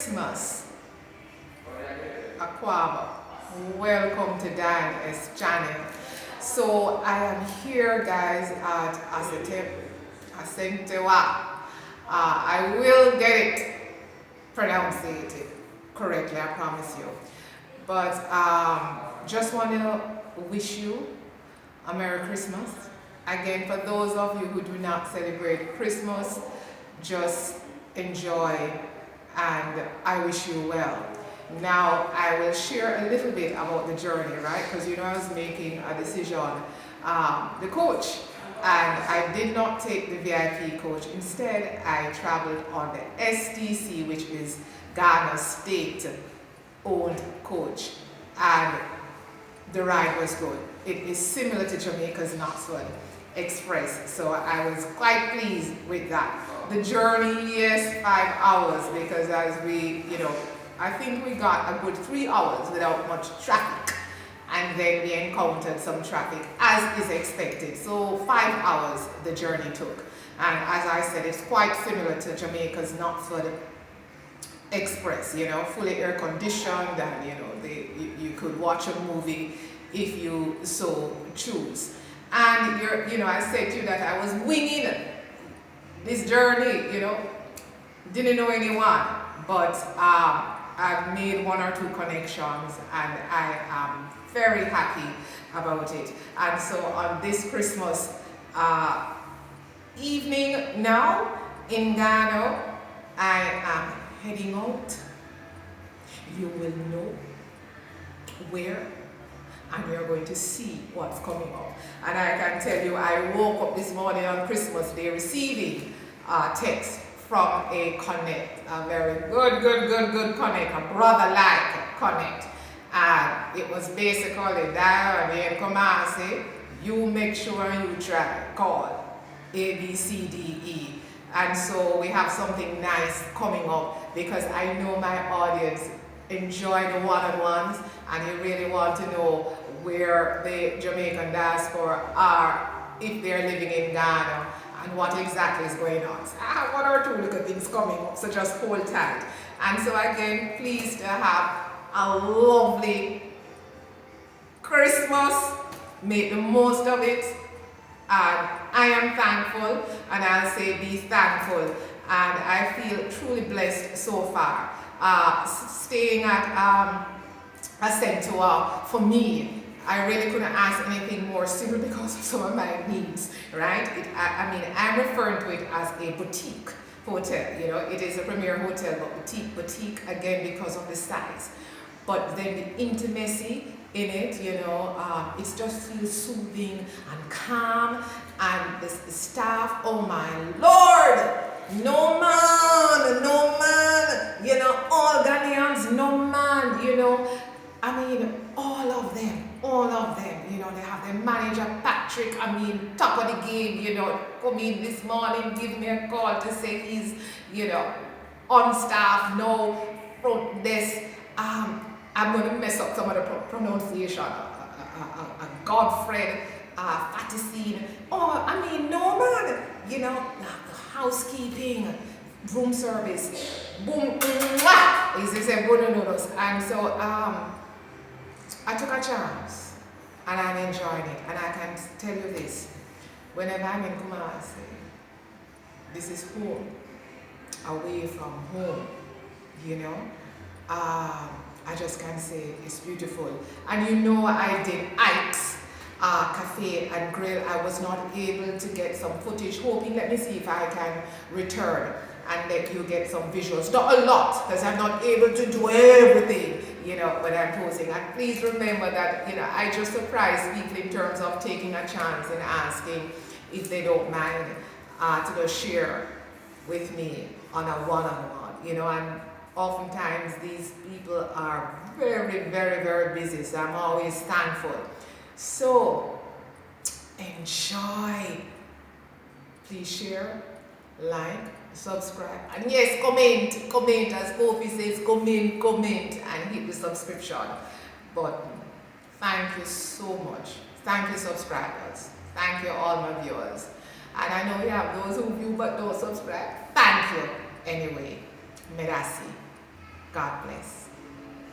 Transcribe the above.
Christmas, Aquaba. Welcome to Diane's channel. So I am here, guys, at Asentewa. I will get it pronounced correctly, I promise you. But just want to wish you a Merry Christmas. Again, for those of you who do not celebrate Christmas, just enjoy, and I wish you well. Now, I will share a little bit about the journey, right? Because you know I was making a decision, the coach, and I did not take the VIP coach. Instead, I traveled on the STC, which is Ghana state-owned coach, and the ride was good. It is similar to Jamaica's Knoxville Express, so I was quite pleased with that. The journey, yes, 5 hours, because as we, I think we got a good 3 hours without much traffic, and then we encountered some traffic as is expected. So 5 hours the journey took, and as I said, it's quite similar to Jamaica's Knoxville Express, fully air conditioned, and you could watch a movie if you so choose. And I said to you that I was winging this journey, didn't know anyone, but I've made 1 or 2 connections, and I am very happy about it. And so on this Christmas evening now in Ghana, I am heading out. You will know where, and you're going to see what's coming up. And I can tell you, I woke up this morning on Christmas Day receiving a text from a connect, a very good connect, a brother-like connect. And it was basically, Diane KUMASI, you make sure you try, call A, B, C, D, E. And so we have something nice coming up, because I know my audience enjoy the one-on-ones, and you really want to know where the Jamaican diaspora are, if they're living in Ghana, and what exactly is going on. So I have 1 or 2 little things coming up, so just hold tight. And so again, pleased to have a lovely Christmas. Make the most of it. And I am thankful, and I'll say be thankful. And I feel truly blessed so far. Staying at Asentewa, for me, I really couldn't ask anything more simply because of some of my needs, right? I'm referring to it as a boutique hotel. It is a premier hotel, but boutique again because of the size. But then the intimacy in it, it just feels soothing and calm, and the staff, oh my Lord, no man, all Ghanaians, no man, all of them, they have their manager, Patrick, top of the game, come in this morning, give me a call to say he's, on staff, no front desk. I'm going to mess up some of the pronunciation, Godfred, Faticine, no man, the housekeeping, room service, boom, is this a good noodles? And so I took a chance, and I'm enjoying it. And I can tell you this, whenever I'm in Kumasi, this is home, away from home, I just can say it's beautiful. And I did Ike's Cafe and Grill. I was not able to get some footage, hoping, let me see if I can return and let you get some visuals. Not a lot, because I'm not able to do everything, when I'm posing. And please remember that, I just surprise people in terms of taking a chance and asking if they don't mind to go share with me on a one-on-one, and oftentimes these people are very, very, very busy, so I'm always thankful. So, enjoy. Please share, like, subscribe, and yes, comment, as Kofi says, comment, and hit the subscription button. Thank you so much. Thank you, subscribers. Thank you, all my viewers. And I know we have those who view but don't subscribe. Thank you. Anyway, merci. God bless.